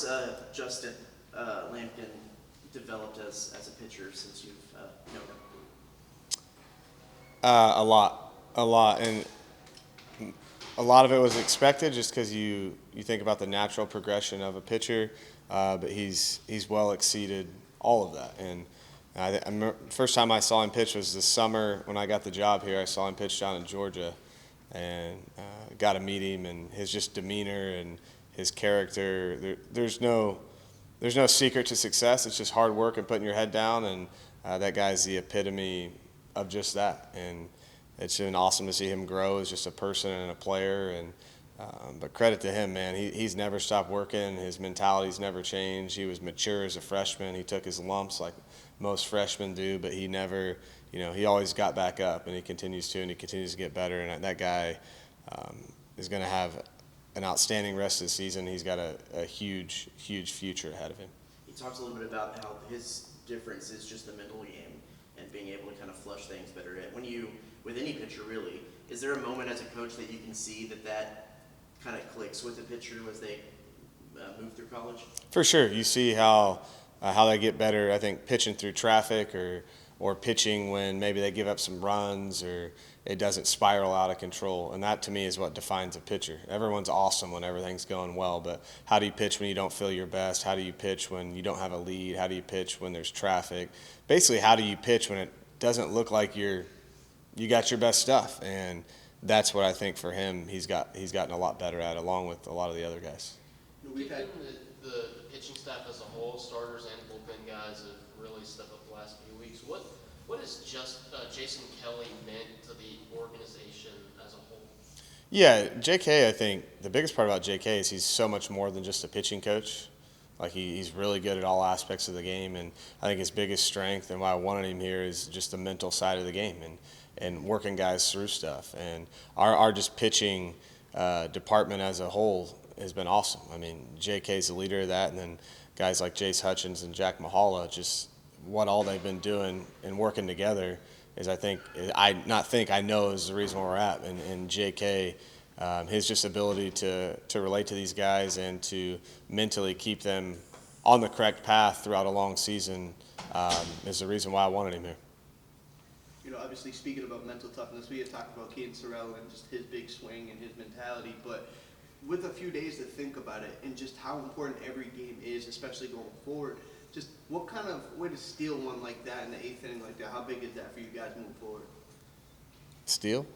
has Justin Lampkin developed as a pitcher since you've known him? A lot, and a lot of it was expected just because you think about the natural progression of a pitcher, but he's well exceeded all of that. And first time I saw him pitch was this summer when I got the job here. I saw him pitch down in Georgia, and got to meet him, and his just demeanor and his character. There's no secret to success. It's just hard work and putting your head down, and that guy's the epitome of just that. And it's been awesome to see him grow as just a person and a player. And but credit to him, man. He's never stopped working. His mentality's never changed. He was mature as a freshman. He took his lumps like most freshmen do, but he never, he always got back up, and he continues to, and he continues to get better. And that guy is going to have an outstanding rest of the season. He's got a huge future ahead of him. He talks a little bit about how his difference is just the mental game and being able to kind of flush things better. With any pitcher really, is there a moment as a coach that you can see that kind of clicks with a pitcher as they move through college? For sure. You see how they get better, I think, pitching through traffic or pitching when maybe they give up some runs or it doesn't spiral out of control. And that, to me, is what defines a pitcher. Everyone's awesome when everything's going well, but how do you pitch when you don't feel your best? How do you pitch when you don't have a lead? How do you pitch when there's traffic? Basically, how do you pitch when it doesn't look like you got your best stuff? And that's what I think for him he's gotten a lot better at, along with a lot of the other guys. We've had the pitching staff as a whole, starters and bullpen guys, have really stepped up the last few weeks. What has Jason Kelly meant to the organization as a whole? Yeah, JK, I think the biggest part about JK is he's so much more than just a pitching coach. Like he's really good at all aspects of the game, and I think his biggest strength and why I wanted him here is just the mental side of the game and working guys through stuff. And our just pitching department as a whole has been awesome. I mean, JK's the leader of that, and then guys like Jace Hutchins and Jack Mahala, just what all they've been doing and working together is, I know is the reason where we're at. And JK, his just ability to relate to these guys and to mentally keep them on the correct path throughout a long season is the reason why I wanted him here. Obviously speaking about mental toughness, we had talked about Caden Sorrell and just his big swing and his mentality, but with a few days to think about it and just how important every game is, especially going forward, just what kind of way to steal one like that in the eighth inning like that? How big is that for you guys moving forward? Steal?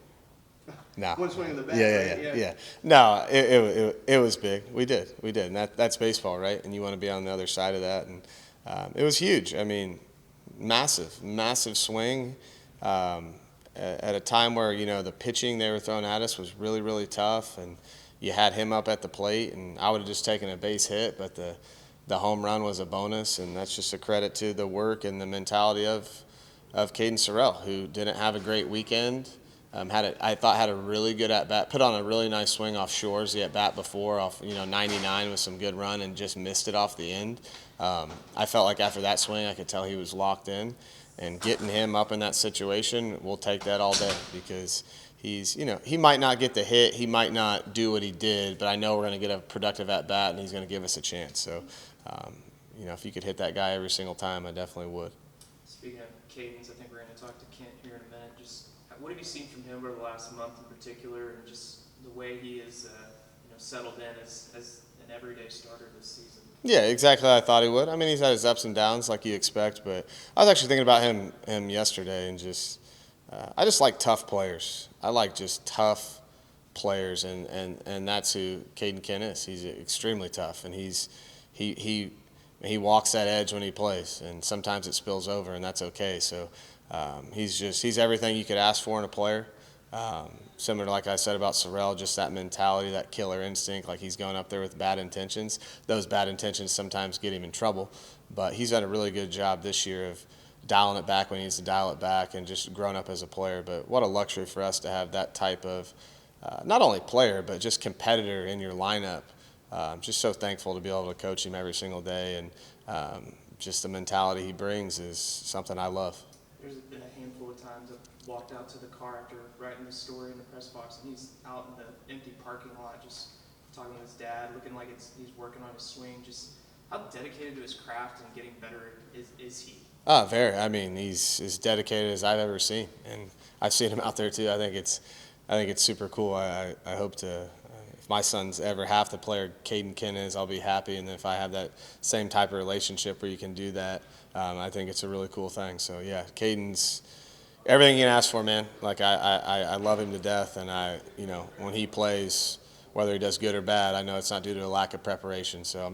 No. One swing of the bat. Yeah. No, it was big. We did, and that's baseball, right? And you want to be on the other side of that, and it was huge. I mean, massive swing. At a time where the pitching they were throwing at us was really, really tough, and you had him up at the plate, and I would have just taken a base hit, but the home run was a bonus, and that's just a credit to the work and the mentality of Caden Sorrell, who didn't have a great weekend. I thought had a really good at bat, put on a really nice swing off Shores the at bat before off 99 with some good run and just missed it off the end. I felt like after that swing I could tell he was locked in. And getting him up in that situation, we'll take that all day because he might not get the hit, he might not do what he did, but I know we're going to get a productive at-bat and he's going to give us a chance. So, if you could hit that guy every single time, I definitely would. Speaking of cadence, I think we're going to talk to Kent here in a minute. Just what have you seen from him over the last month in particular, and just the way he is settled in as an everyday starter this season? Yeah, exactly how I thought he would. I mean, he's had his ups and downs like you expect, but I was actually thinking about him yesterday, and I just like tough players. I like just tough players, and that's who Caden Kent is. He's extremely tough, and he walks that edge when he plays, and sometimes it spills over, and that's okay. So he's everything you could ask for in a player. Similar to like I said about Sorrell, just that mentality, that killer instinct, like he's going up there with bad intentions. Those bad intentions sometimes get him in trouble, but he's done a really good job this year of dialing it back when he needs to dial it back and just grown up as a player. But what a luxury for us to have that type of not only player, but just competitor in your lineup. Just so thankful to be able to coach him every single day, and just the mentality he brings is something I love. There's been a handful of times I've walked out to the car after writing the story in the press box, and he's out in the empty parking lot just talking with his dad, looking like he's working on his swing. Just how dedicated to his craft and getting better is he? Very. I mean, he's as dedicated as I've ever seen, and I've seen him out there too. I think it's super cool. I hope to. If my son's ever half the player Caden Ken is, I'll be happy. And if I have that same type of relationship where you can do that, I think it's a really cool thing. So yeah, Caden's everything you can ask for, man. Like I love him to death, and when he plays, whether he does good or bad, I know it's not due to a lack of preparation. So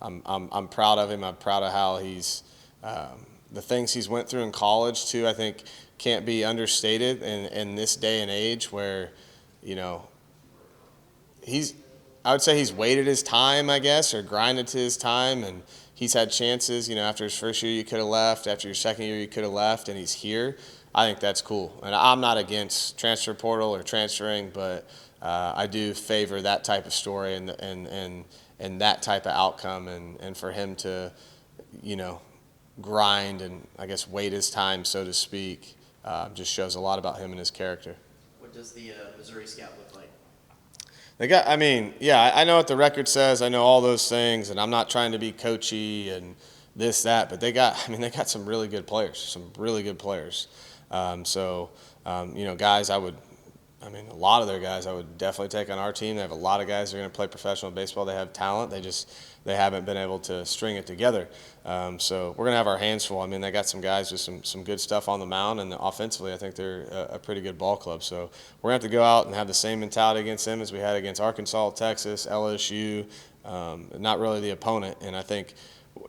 I'm proud of him. I'm proud of how he's the things he's went through in college too. I think can't be understated in this day and age where, I would say he's waited his time, I guess, or grinded to his time, and he's had chances. After his first year, you could have left. After your second year, you could have left, and he's here. I think that's cool. And I'm not against transfer portal or transferring, but I do favor that type of story and that type of outcome, and for him to, grind and I guess wait his time, so to speak, just shows a lot about him and his character. What does the Missouri Scout look like? I know what the record says. I know all those things, and I'm not trying to be coachy and this, that, but they got some really good players, guys a lot of their guys I would definitely take on our team. They have a lot of guys that are going to play professional baseball. They have talent. They haven't been able to string it together. So we're going to have our hands full. They got some guys with some good stuff on the mound, and offensively I think they're a pretty good ball club. So we're going to have to go out and have the same mentality against them as we had against Arkansas, Texas, LSU, not really the opponent. And I think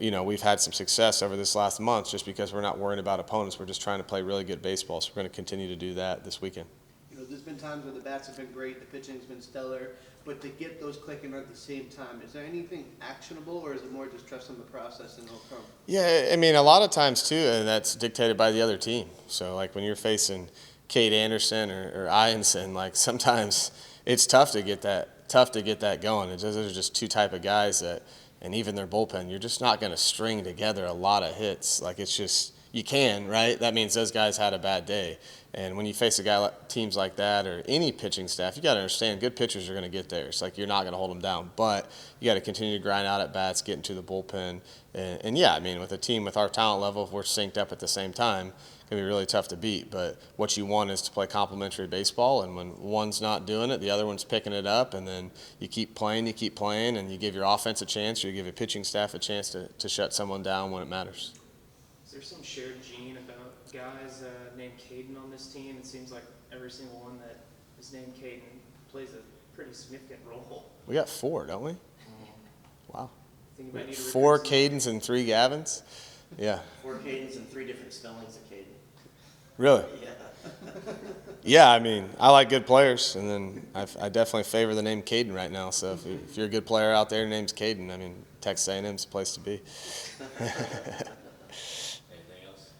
we've had some success over this last month just because we're not worrying about opponents. We're just trying to play really good baseball. So we're going to continue to do that this weekend. There's been times where the bats have been great, the pitching's been stellar, but to get those clicking at the same time, is there anything actionable, or is it more just trust in the process and it'll come? Yeah, a lot of times too, and that's dictated by the other team. So like when you're facing Cade Anderson or Ianson, like sometimes it's tough to get that going. Those are just two type of guys that, and even their bullpen, you're just not going to string together a lot of hits. Like it's just, you can, right? That means those guys had a bad day. And when you face teams like that or any pitching staff, you got to understand good pitchers are going to get there. It's like you're not going to hold them down, but you got to continue to grind out at bats, get into the bullpen, and with a team with our talent level, if we're synced up at the same time, it's going to be really tough to beat. But what you want is to play complementary baseball, and when one's not doing it, the other one's picking it up, and then you keep playing, and you give your offense a chance, or you give your pitching staff a chance to shut someone down when it matters. Is there some shared gene about guys named Caden on this team? It seems like every single one that is named Caden plays a pretty significant role. We got 4, don't we? Wow. Think you might need to 4 recruit Cadens and 3 Gavins? Yeah. 4 Cadens and 3 different spellings of Caden. Really? Yeah. Yeah, I like good players, and then I definitely favor the name Caden right now. So if you're a good player out there, your name's Caden, Texas A&M's the place to be.